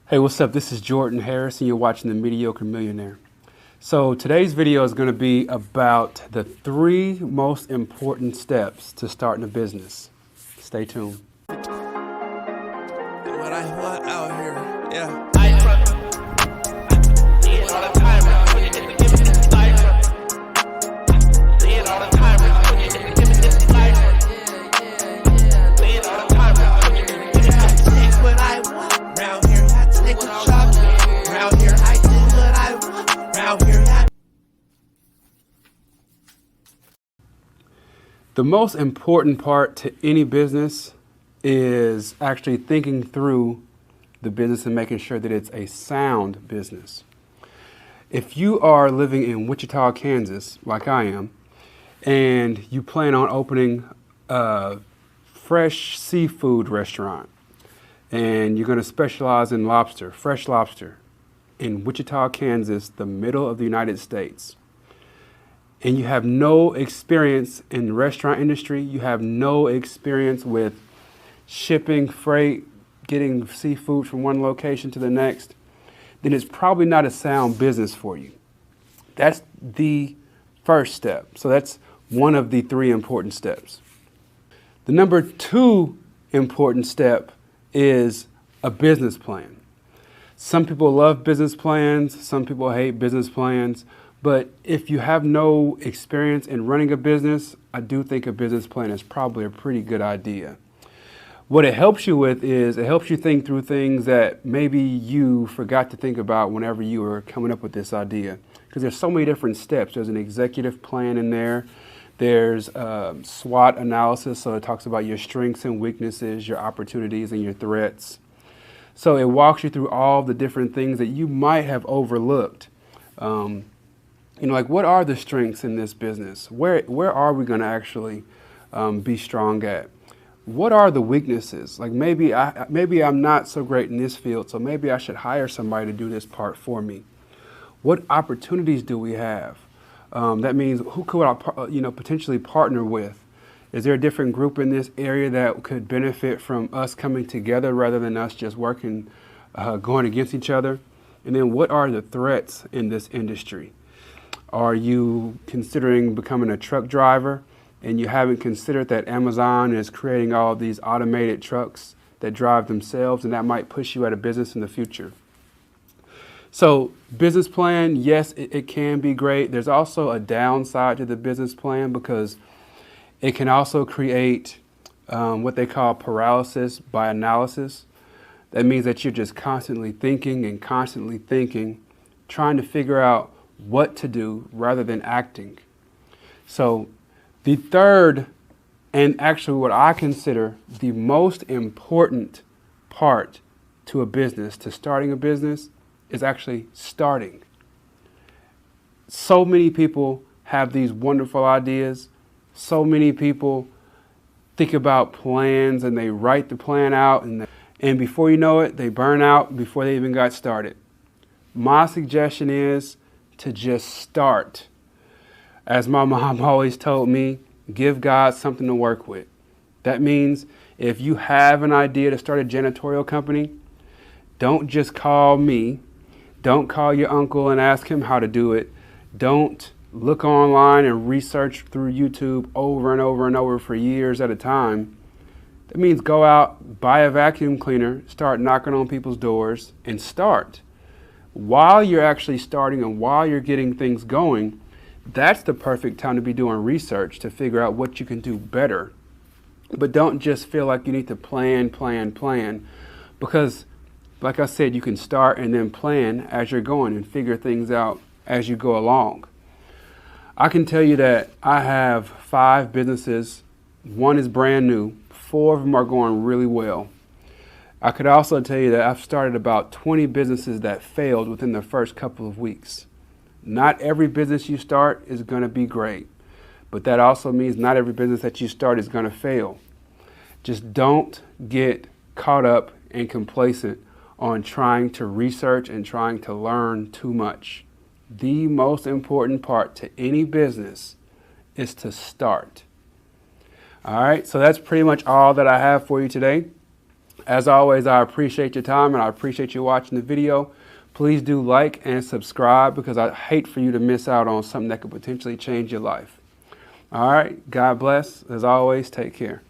Hey, what's up? This is Jordan Harris and you're watching The Mediocre Millionaire. So today's video is going to be about the 3 most important steps to starting a business. Stay tuned. What I want out here, yeah. The most important part to any business is actually thinking through the business and making sure that it's a sound business. If you are living in Wichita, Kansas, like I am, and you plan on opening a fresh seafood restaurant, and you're going to specialize in lobster, fresh lobster, in Wichita, Kansas, the middle of the United States, and you have no experience in the restaurant industry, you have no experience with shipping, freight, getting seafood from one location to the next, then it's probably not a sound business for you. That's the first step. So that's one of the 3 important steps. The number 2 important step is a business plan. Some people love business plans, some people hate business plans. But if you have no experience in running a business, I do think a business plan is probably a pretty good idea. What it helps you with is it helps you think through things that maybe you forgot to think about whenever you were coming up with this idea. Because there's so many different steps. There's an executive plan in there. There's SWOT analysis, so it talks about your strengths and weaknesses, your opportunities and your threats. So it walks you through all the different things that you might have overlooked. Like what are the strengths in this business? Where are we going to actually be strong at? What are the weaknesses? Like maybe I'm not so great in this field, so maybe I should hire somebody to do this part for me. What opportunities do we have? That means who could I potentially partner with? Is there a different group in this area that could benefit from us coming together rather than us just working, going against each other? And then what are the threats in this industry? Are you considering becoming a truck driver and you haven't considered that Amazon is creating all of these automated trucks that drive themselves, and that might push you out of business in the future? So business plan, yes, it can be great. There's also a downside to the business plan because it can also create what they call paralysis by analysis. That means that you're just constantly thinking, trying to figure out what to do rather than acting. So the third, and actually what I consider the most important part to a business, to starting a business, is actually starting. So many people have these wonderful ideas. So many people think about plans and they write the plan out and before you know it, they burn out before they even got started. My suggestion is to just start. As my mom always told me, give God something to work with. That means if you have an idea to start a janitorial company, don't just call me. Don't call your uncle and ask him how to do it. Don't look online and research through YouTube over and over and over for years at a time. That means go out, buy a vacuum cleaner, start knocking on people's doors, and start. While you're actually starting and while you're getting things going, that's the perfect time to be doing research to figure out what you can do better. But don't just feel like you need to plan, because like I said, you can start and then plan as you're going and figure things out as you go along. I can tell you that I have 5 businesses. 1 is brand new. 4 of them are going really well. I could also tell you that I've started about 20 businesses that failed within the first couple of weeks. Not every business you start is going to be great, but that also means not every business that you start is going to fail. Just don't get caught up and complacent on trying to research and trying to learn too much. The most important part to any business is to start. All right, so that's pretty much all that I have for you today. As always, I appreciate your time and I appreciate you watching the video. Please do like and subscribe because I hate for you to miss out on something that could potentially change your life. All right. God bless. As always, take care.